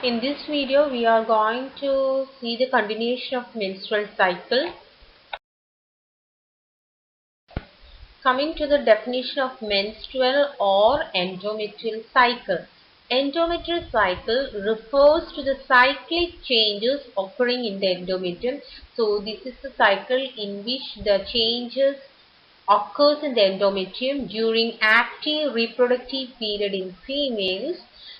In this video, we are going to see the continuation of menstrual cycle. Coming to the definition of menstrual or endometrial cycle. Endometrial cycle refers to the cyclic changes occurring in the endometrium. So this is the cycle in which the changes occurs in the endometrium during active reproductive period in females,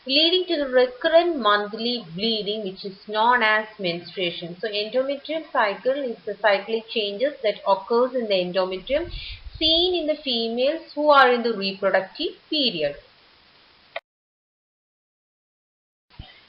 leading to the recurrent monthly bleeding, which is known as menstruation. So endometrial cycle is the cyclic changes that occurs in the endometrium seen in the females who are in the reproductive period.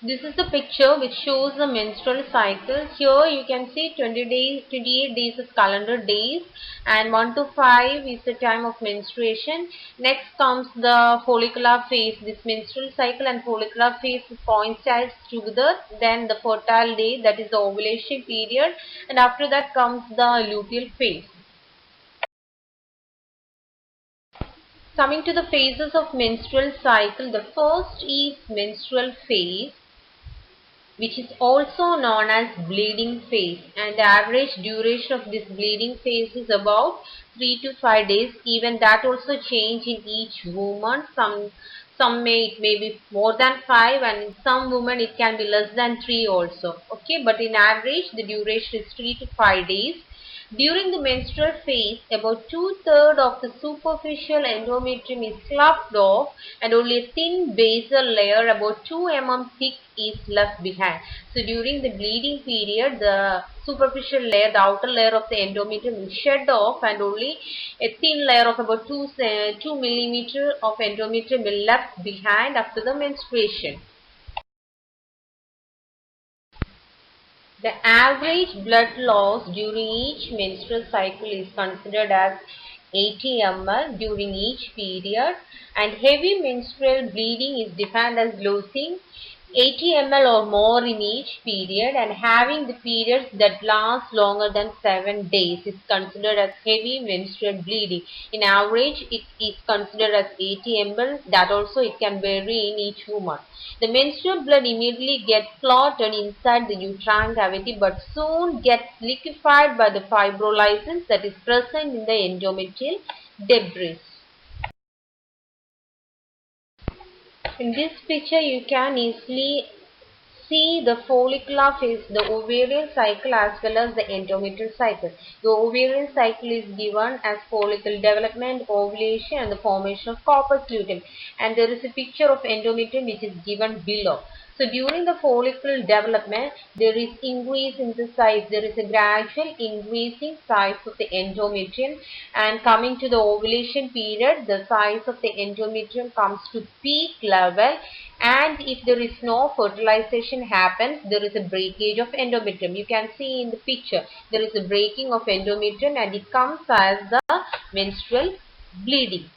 This is the picture which shows the menstrual cycle. Here you can see 20 days, 28 days is calendar days, and 1 to 5 is the time of menstruation. Next comes the follicular phase. This menstrual cycle and follicular phase coincides together. Then the fertile day, that is the ovulation period, and after that comes the luteal phase. Coming to the phases of menstrual cycle, the first is menstrual phase, which is also known as bleeding phase, and the average duration of this bleeding phase is about 3 to 5 days. Even that also change in each woman. Some it may be more than 5, and in some women it can be less than 3 also. Okay, but in average the duration is 3 to 5 days. During the menstrual phase, about 2/3 of the superficial endometrium is sloughed off, and only a thin basal layer about 2 mm thick is left behind. So during the bleeding period, the superficial layer, the outer layer of the endometrium is shed off, and only a thin layer of about 2 millimeter of endometrium will left behind after the menstruation. The average blood loss during each menstrual cycle is considered as 80 ml during each period, and heavy menstrual bleeding is defined as losing 80 ml or more in each period, and having the periods that last longer than 7 days is considered as heavy menstrual bleeding. In average, it is considered as 80 ml. That also it can vary in each woman. The menstrual blood immediately gets clotted inside the uterine cavity, but soon gets liquefied by the fibrinolysis that is present in the endometrial debris. In this picture, you can easily see the follicular phase, the ovarian cycle, as well as the endometrial cycle. The ovarian cycle is given as follicle development, ovulation, and the formation of corpus luteum. And there is a picture of endometrium which is given below. So during the follicle development, there is increase in the size. There is a gradual increasing size of the endometrium, and coming to the ovulation period, the size of the endometrium comes to peak level, and if there is no fertilization happens, there is a breakage of endometrium. You can see in the picture, there is a breaking of endometrium, and it comes as the menstrual bleeding.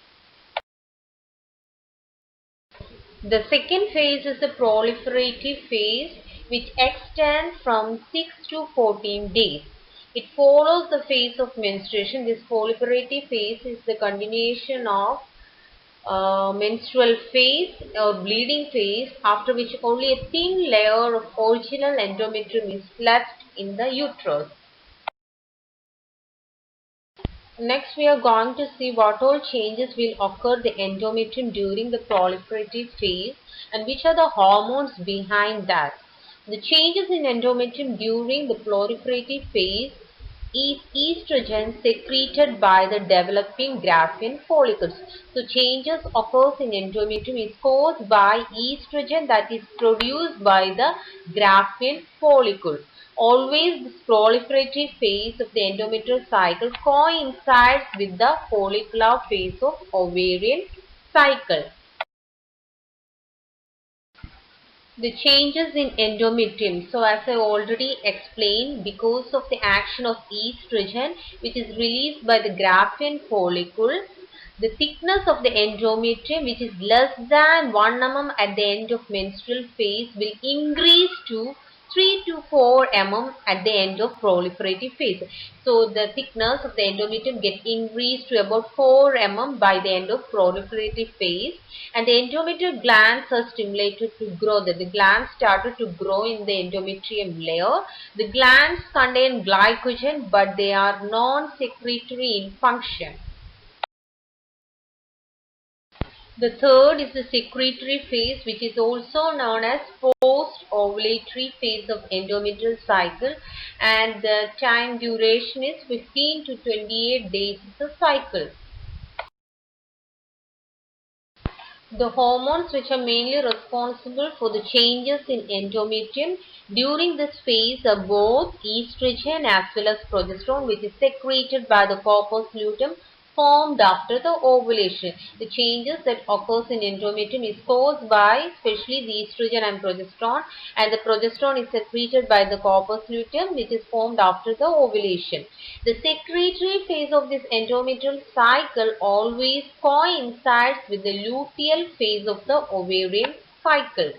The second phase is the proliferative phase, which extends from 6 to 14 days. It follows the phase of menstruation. This proliferative phase is the continuation of menstrual phase or bleeding phase, after which only a thin layer of original endometrium is left in the uterus. Next, we are going to see what all changes will occur the endometrium during the proliferative phase, and which are the hormones behind that. The changes in endometrium during the proliferative phase is estrogen secreted by the developing Graafian follicles. So changes occurs in endometrium is caused by estrogen that is produced by the Graafian follicle. Always this proliferative phase of the endometrial cycle coincides with the follicular phase of ovarian cycle. The changes in endometrium. So as I already explained, because of the action of estrogen which is released by the Graafian follicle, the thickness of the endometrium, which is less than 1 mm at the end of menstrual phase, will increase to 3 to 4 mm at the end of proliferative phase. So the thickness of the endometrium gets increased to about 4 mm by the end of proliferative phase, and the endometrial glands are stimulated to grow. The glands started to grow in the endometrium layer. The glands contain glycogen, but they are non-secretory in function. The third is the secretory phase, which is also known as post-ovulatory phase of endometrial cycle, and the time duration is 15 to 28 days is a cycle. The hormones which are mainly responsible for the changes in endometrium during this phase are both estrogen as well as progesterone, which is secreted by the corpus luteum formed after the ovulation. The changes that occurs in endometrium is caused by especially the estrogen and the progesterone is secreted by the corpus luteum, which is formed after the ovulation. The secretory phase of this endometrial cycle always coincides with the luteal phase of the ovarian cycle.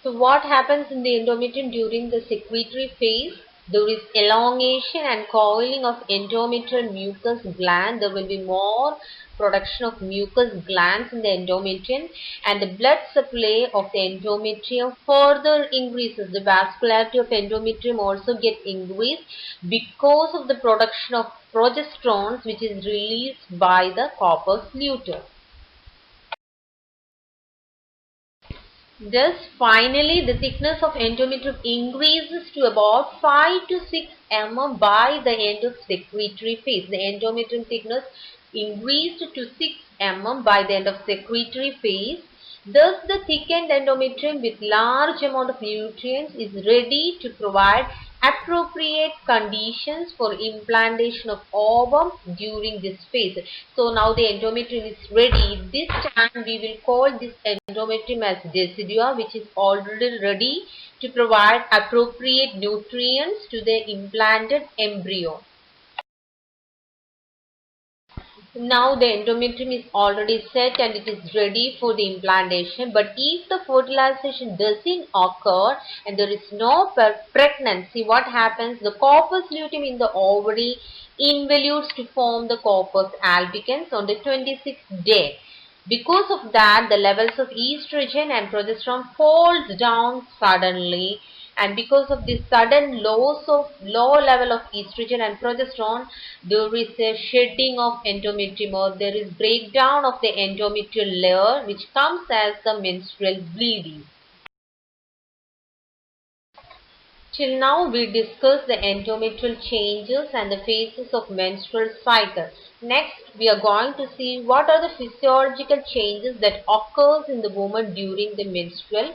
So what happens in the endometrium during the secretory phase? There is elongation and coiling of endometrial mucus gland. There will be more production of mucus glands in the endometrium, and the blood supply of the endometrium further increases. The vascularity of endometrium also gets increased because of the production of progesterones, which is released by the corpus luteum. Thus, finally, the thickness of endometrium increases to about 5 to 6 mm by the end of secretory phase. The endometrium thickness increased to 6 mm by the end of secretory phase. Thus, the thickened endometrium with large amount of nutrients is ready to provide appropriate conditions for implantation of ovum during this phase. So now the endometrium is ready. This time we will call this endometrium as decidua, which is already ready to provide appropriate nutrients to the implanted embryo. Now the endometrium is already set and it is ready for the implantation. But if the fertilization doesn't occur and there is no pregnancy, what happens? The corpus luteum in the ovary involutes to form the corpus albicans on the 26th day. Because of that, the levels of estrogen and progesterone falls down suddenly, and because of this sudden low level of estrogen and progesterone, there is a shedding of endometrium, or there is breakdown of the endometrial layer, which comes as the menstrual bleeding. Till now we discussed the endometrial changes and the phases of menstrual cycle. Next we are going to see what are the physiological changes that occurs in the woman during the menstrual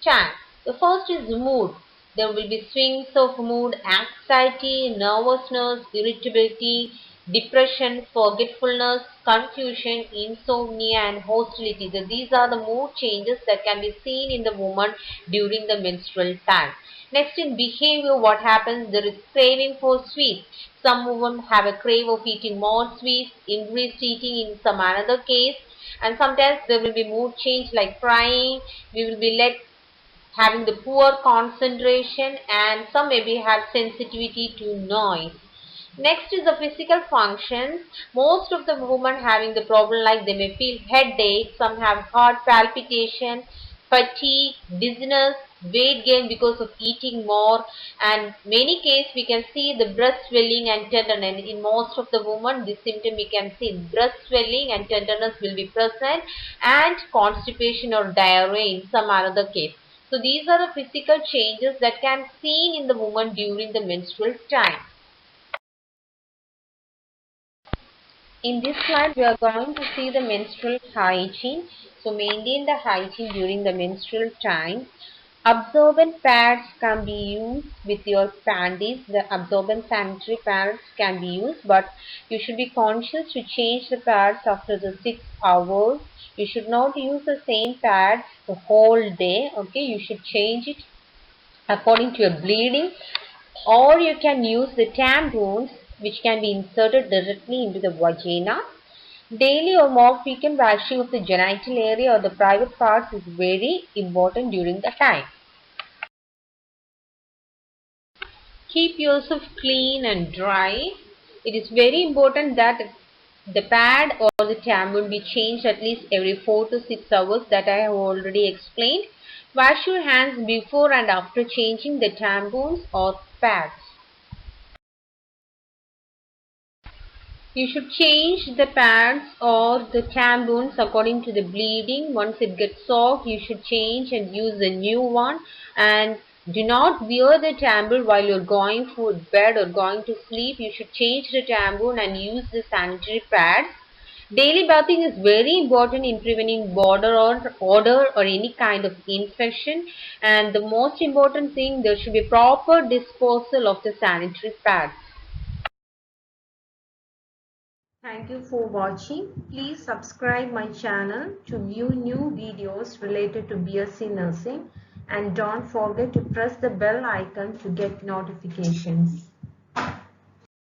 time. The first is mood. There will be swings of mood, anxiety, nervousness, irritability, depression, forgetfulness, confusion, insomnia and hostility. These are the mood changes that can be seen in the woman during the menstrual time. Next, in behavior, what happens? There is craving for sweets. Some women have a crave of eating more sweets, increased eating in some another case, and sometimes there will be mood change like crying. We will be having the poor concentration, and some maybe have sensitivity to noise. Next is the physical functions. Most of the women having the problem like they may feel headache, some have heart palpitation, fatigue, dizziness, weight gain because of eating more, and many cases we can see the breast swelling and tenderness. In most of the women this symptom we can see breast swelling and tenderness will be present, and constipation or diarrhea in some other case. So these are the physical changes that can be seen in the woman during the menstrual time. In this slide, we are going to see the menstrual hygiene. So maintain the hygiene during the menstrual time. Absorbent pads can be used with your panties. The absorbent sanitary pads can be used, but you should be conscious to change the pads after the 6 hours. You should not use the same pad the whole day. Okay, you should change it according to your bleeding, or you can use the tampons which can be inserted directly into the vagina. Daily or more frequent washing of the genital area or the private parts is very important during the time. Keep yourself clean and dry. It is very important that the pad or the tampon be changed at least every 4 to 6 hours, that I have already explained. Wash your hands before and after changing the tampons or pads. You should change the pads or the tampons according to the bleeding. Once it gets soft, you should change and use a new one. And do not wear the tampon while you're going for bed or going to sleep. You should change the tampon and use the sanitary pads. Daily bathing is very important in preventing border or odor or any kind of infection. And the most important thing, there should be proper disposal of the sanitary pads. Thank you for watching. Please subscribe my channel to view new videos related to BSc Nursing, and don't forget to press the bell icon to get notifications.